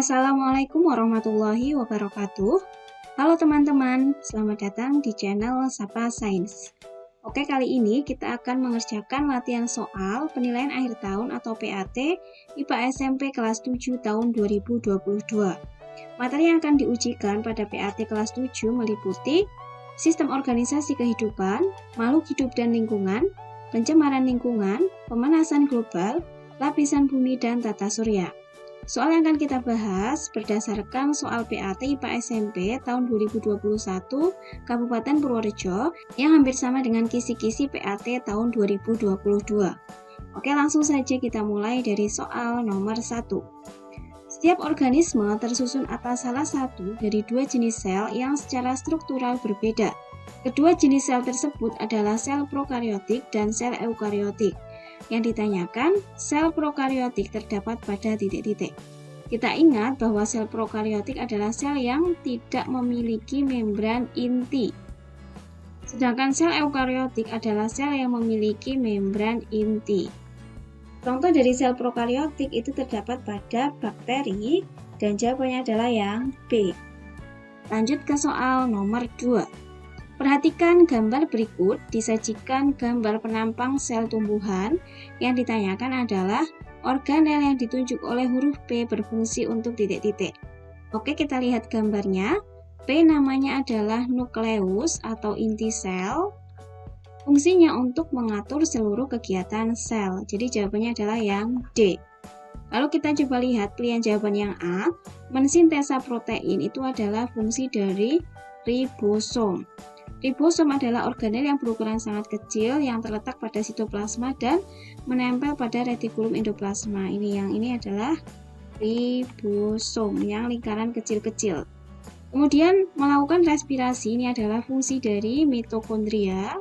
Assalamualaikum warahmatullahi wabarakatuh. Halo teman-teman, selamat datang di channel Sapa Sains. Oke, kali ini kita akan mengerjakan latihan soal penilaian akhir tahun atau PAT IPA SMP kelas 7 tahun 2022. Materi yang akan diujikan pada PAT kelas 7 meliputi sistem organisasi kehidupan, makhluk hidup dan lingkungan, pencemaran lingkungan, pemanasan global, lapisan bumi dan tata surya. Soal yang akan kita bahas berdasarkan soal PAT IPA SMP tahun 2021 Kabupaten Purworejo yang hampir sama dengan kisi-kisi PAT tahun 2022. Oke, langsung saja kita mulai dari soal nomor 1. Setiap organisme tersusun atas salah satu dari dua jenis sel yang secara struktural berbeda. Kedua jenis sel tersebut adalah sel prokariotik dan sel eukariotik. Yang ditanyakan, sel prokariotik terdapat pada titik-titik. Kita ingat bahwa sel prokariotik adalah sel yang tidak memiliki membran inti. Sedangkan sel eukariotik adalah sel yang memiliki membran inti. Contoh dari sel prokariotik itu terdapat pada bakteri dan jawabannya adalah yang B. Lanjut ke soal nomor 2. Perhatikan gambar berikut, disajikan gambar penampang sel tumbuhan. Yang ditanyakan adalah organel yang ditunjuk oleh huruf P berfungsi untuk titik-titik. Oke, kita lihat gambarnya. P namanya adalah nukleus atau inti sel. Fungsinya untuk mengatur seluruh kegiatan sel. Jadi jawabannya adalah yang D. Lalu kita coba lihat pilihan jawaban yang A. Mensintesa protein itu adalah fungsi dari ribosom. Ribosom adalah organel yang berukuran sangat kecil yang terletak pada sitoplasma dan menempel pada retikulum endoplasma. Ini adalah ribosom yang lingkaran kecil-kecil. Kemudian melakukan respirasi ini adalah fungsi dari mitokondria.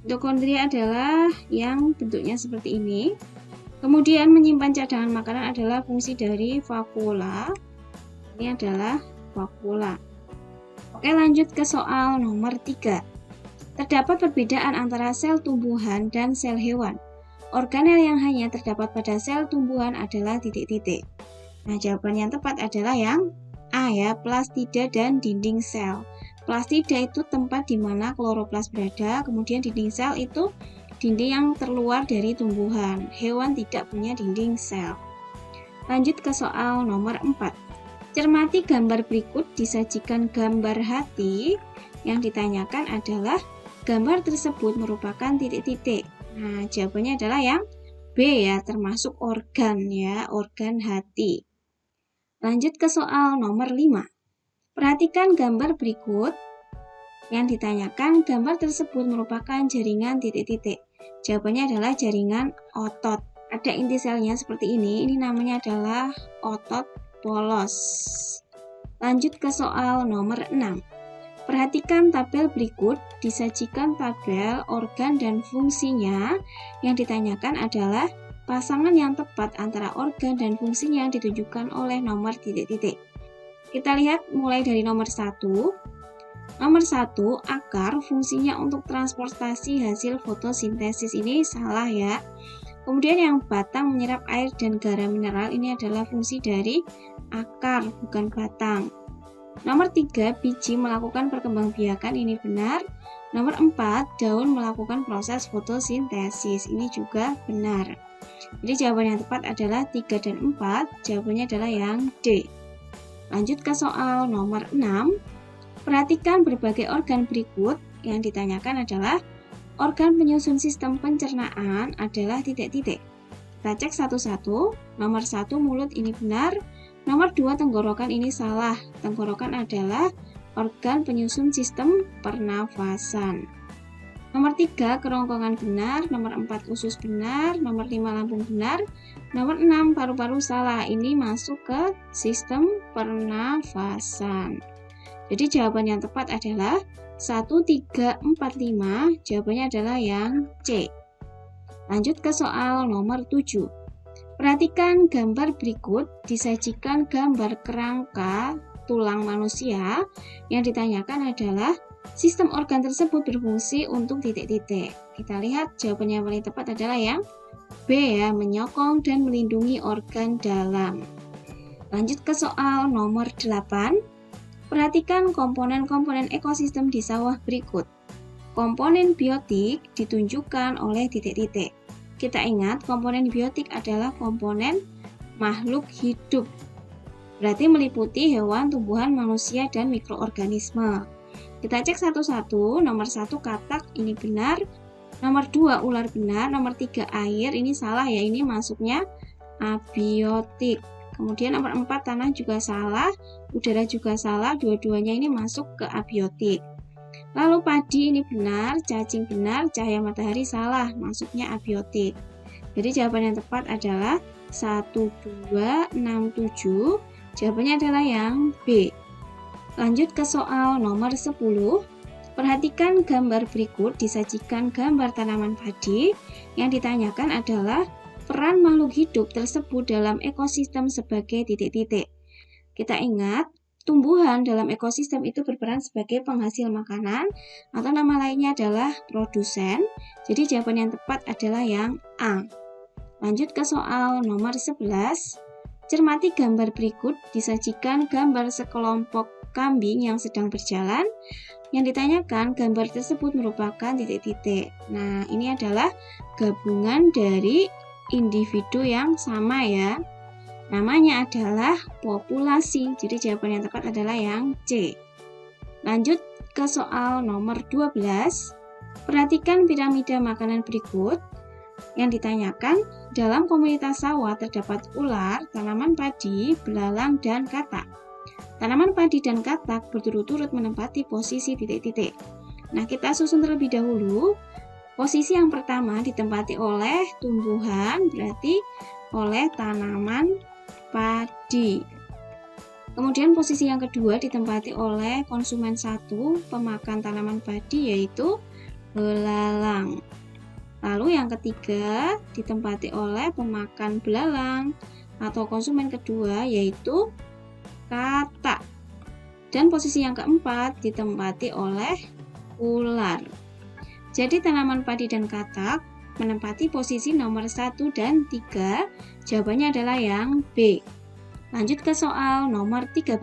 Mitokondria adalah yang bentuknya seperti ini. Kemudian menyimpan cadangan makanan adalah fungsi dari vakuola. Ini adalah vakuola. Oke, lanjut ke soal nomor 3. Terdapat perbedaan antara sel tumbuhan dan sel hewan. Organel yang hanya terdapat pada sel tumbuhan adalah titik-titik. Nah, jawaban yang tepat adalah yang A ya, plastida dan dinding sel. Plastida itu tempat di mana kloroplas berada, kemudian dinding sel itu dinding yang terluar dari tumbuhan. Hewan tidak punya dinding sel. Lanjut ke soal nomor 4. Cermati gambar berikut, disajikan gambar hati. Yang ditanyakan adalah gambar tersebut merupakan titik-titik. Nah, jawabannya adalah yang B ya, termasuk organ ya, organ hati. Lanjut ke soal nomor 5. Perhatikan gambar berikut. Yang ditanyakan gambar tersebut merupakan jaringan titik-titik. Jawabannya adalah jaringan otot. Ada inti selnya seperti ini namanya adalah otot polos. Lanjut ke soal nomor 6. Perhatikan tabel berikut, disajikan tabel organ dan fungsinya. Yang ditanyakan adalah pasangan yang tepat antara organ dan fungsinya yang ditunjukkan oleh nomor titik-titik. Kita lihat mulai dari nomor 1. Nomor 1, akar fungsinya untuk transportasi hasil fotosintesis. Ini salah ya. Kemudian yang batang menyerap air dan garam mineral, ini adalah fungsi dari akar, bukan batang. Nomor 3, biji melakukan perkembangbiakan, ini benar. Nomor 4, daun melakukan proses fotosintesis, ini juga benar. Jadi jawaban yang tepat adalah 3 dan 4, jawabannya adalah yang D. Lanjut ke soal nomor 6. Perhatikan berbagai organ berikut. Yang ditanyakan adalah organ penyusun sistem pencernaan adalah titik-titik. Kita cek satu-satu. Nomor 1, mulut, ini benar. Nomor 2, tenggorokan, ini salah. Tenggorokan adalah organ penyusun sistem pernafasan. Nomor 3, kerongkongan benar. Nomor 4, usus benar. Nomor 5, lambung benar. Nomor 6, paru-paru salah. Ini masuk ke sistem pernafasan. Jadi jawaban yang tepat adalah 1, 3, 4, 5. Jawabannya adalah yang C. Lanjut ke soal nomor 7. Perhatikan gambar berikut, disajikan gambar kerangka tulang manusia. Yang ditanyakan adalah sistem organ tersebut berfungsi untuk titik-titik. Kita lihat jawaban yang paling tepat adalah yang B ya, menyokong dan melindungi organ dalam. Lanjut ke soal nomor 8. Perhatikan komponen-komponen ekosistem di sawah berikut. Komponen biotik ditunjukkan oleh titik-titik. Kita ingat komponen biotik adalah komponen makhluk hidup. Berarti meliputi hewan, tumbuhan, manusia, dan mikroorganisme. Kita cek satu-satu. Nomor 1 katak ini benar. Nomor 2 ular benar. Nomor 3 air ini salah ya, ini masuknya abiotik. Kemudian nomor 4 tanah juga salah, udara juga salah, dua-duanya ini masuk ke abiotik. Lalu padi ini benar, cacing benar, cahaya matahari salah, masuknya abiotik. Jadi jawaban yang tepat adalah 1, 2, 6, 7. Jawabannya adalah yang B. Lanjut ke soal nomor 10. Perhatikan gambar berikut, disajikan gambar tanaman padi. Yang ditanyakan adalah peran makhluk hidup tersebut dalam ekosistem sebagai titik-titik. Kita ingat, tumbuhan dalam ekosistem itu berperan sebagai penghasil makanan atau nama lainnya adalah produsen. Jadi jawaban yang tepat adalah yang A. Lanjut ke soal nomor 11. Cermati gambar berikut, disajikan gambar sekelompok kambing yang sedang berjalan. Yang ditanyakan, gambar tersebut merupakan titik-titik. Nah, ini adalah gabungan dari individu yang sama ya. Namanya adalah populasi. Jadi jawaban yang tepat adalah yang C. Lanjut ke soal nomor 12. Perhatikan piramida makanan berikut. Yang ditanyakan, dalam komunitas sawah terdapat ular, tanaman padi, belalang, dan katak. Tanaman padi dan katak berturut-turut menempati posisi titik-titik. Nah, kita susun terlebih dahulu. Posisi yang pertama ditempati oleh tumbuhan, berarti oleh tanaman padi. Kemudian posisi yang kedua ditempati oleh konsumen satu, pemakan tanaman padi, yaitu belalang. Lalu yang ketiga ditempati oleh pemakan belalang atau konsumen kedua, yaitu katak. Dan posisi yang keempat ditempati oleh ular. Jadi tanaman padi dan katak menempati posisi nomor 1 dan 3. Jawabannya adalah yang B. Lanjut ke soal nomor 13.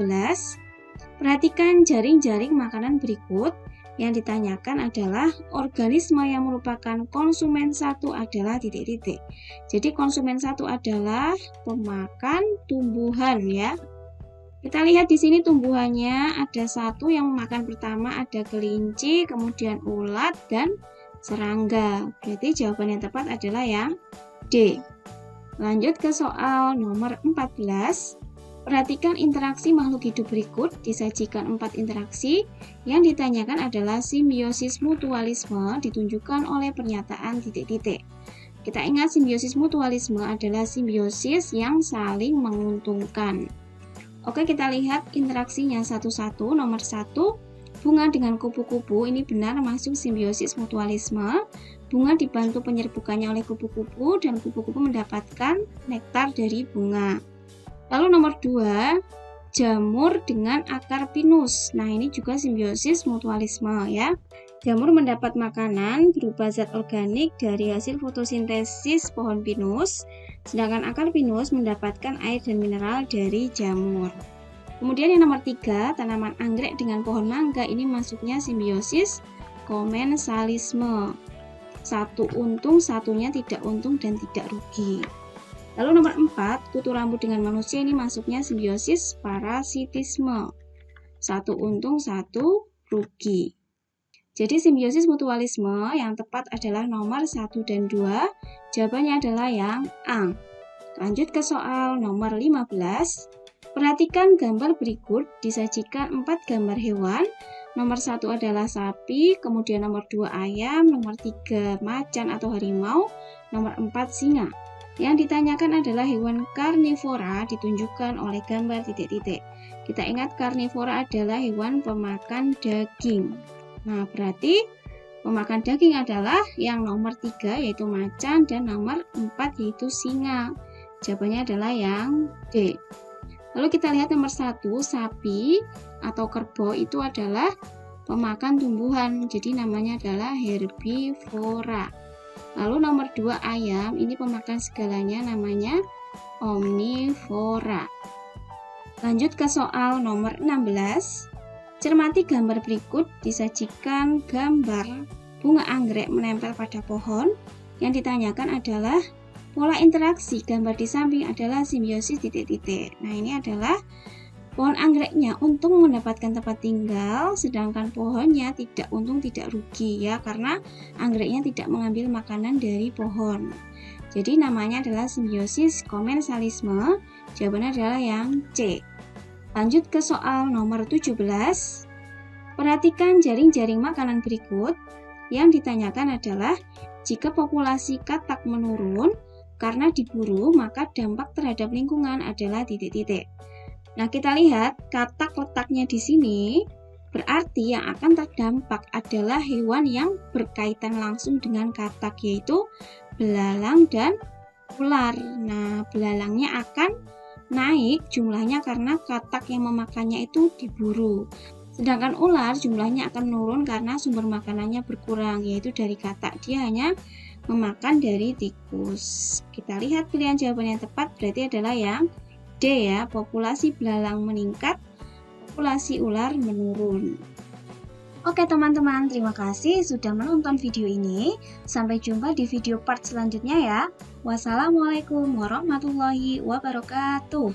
Perhatikan jaring-jaring makanan berikut. Yang ditanyakan adalah organisme yang merupakan konsumen satu adalah titik-titik. Jadi konsumen satu adalah pemakan tumbuhan ya. Kita lihat di sini tumbuhannya ada satu yang makan pertama ada kelinci, kemudian ulat dan serangga. Berarti jawaban yang tepat adalah yang D. Lanjut ke soal nomor 14. Perhatikan interaksi makhluk hidup berikut, disajikan 4 interaksi. Yang ditanyakan adalah simbiosis mutualisme ditunjukkan oleh pernyataan titik-titik. Kita ingat simbiosis mutualisme adalah simbiosis yang saling menguntungkan. Oke, kita lihat interaksinya satu-satu. Nomor 1, bunga dengan kupu-kupu ini benar masuk simbiosis mutualisme. Bunga dibantu penyerbukannya oleh kupu-kupu dan kupu-kupu mendapatkan nektar dari bunga. Lalu nomor 2, jamur dengan akar pinus. Nah, ini juga simbiosis mutualisme ya. Jamur mendapat makanan berupa zat organik dari hasil fotosintesis pohon pinus, sedangkan akar pinus mendapatkan air dan mineral dari jamur. Kemudian yang nomor 3, tanaman anggrek dengan pohon mangga ini masuknya simbiosis komensalisme. Satu untung, satunya tidak untung dan tidak rugi. Lalu nomor 4, kutu rambut dengan manusia ini masuknya simbiosis parasitisme. Satu untung, satu rugi. Jadi simbiosis mutualisme yang tepat adalah nomor 1 dan 2. Jawabannya adalah yang A. Lanjut ke soal nomor 15. Perhatikan gambar berikut, disajikan 4 gambar hewan. Nomor 1 adalah sapi, kemudian nomor 2 ayam, nomor 3 macan atau harimau, nomor 4 singa. Yang ditanyakan adalah hewan karnivora ditunjukkan oleh gambar titik-titik. Kita ingat karnivora adalah hewan pemakan daging. Nah, berarti pemakan daging adalah yang nomor 3 yaitu macan dan nomor 4 yaitu singa. Jawabannya adalah yang D. Lalu kita lihat nomor 1, sapi atau kerbau itu adalah pemakan tumbuhan. Jadi namanya adalah herbivora. Lalu nomor 2 ayam, ini pemakan segalanya namanya omnivora. Lanjut ke soal nomor 16. Cermati gambar berikut, disajikan gambar bunga anggrek menempel pada pohon. Yang ditanyakan adalah pola interaksi, gambar di samping adalah simbiosis titik-titik. Nah, ini adalah pohon anggreknya untung mendapatkan tempat tinggal, sedangkan pohonnya tidak untung tidak rugi ya, karena anggreknya tidak mengambil makanan dari pohon. Jadi namanya adalah simbiosis komensalisme. Jawabannya adalah yang C. Lanjut ke soal nomor 17. Perhatikan jaring-jaring makanan berikut. Yang ditanyakan adalah jika populasi katak menurun karena diburu, maka dampak terhadap lingkungan adalah titik-titik. Nah, kita lihat katak letaknya di sini, berarti yang akan terdampak adalah hewan yang berkaitan langsung dengan katak, yaitu belalang dan ular. Nah, belalangnya akan naik jumlahnya karena katak yang memakannya itu diburu. Sedangkan ular jumlahnya akan menurun karena sumber makanannya berkurang, yaitu dari katak. Dia hanya memakan dari tikus. Kita lihat pilihan jawaban yang tepat berarti adalah yang D ya, populasi belalang meningkat, populasi ular menurun. Oke teman-teman, terima kasih sudah menonton video ini. Sampai jumpa di video part selanjutnya ya. Wassalamualaikum warahmatullahi wabarakatuh.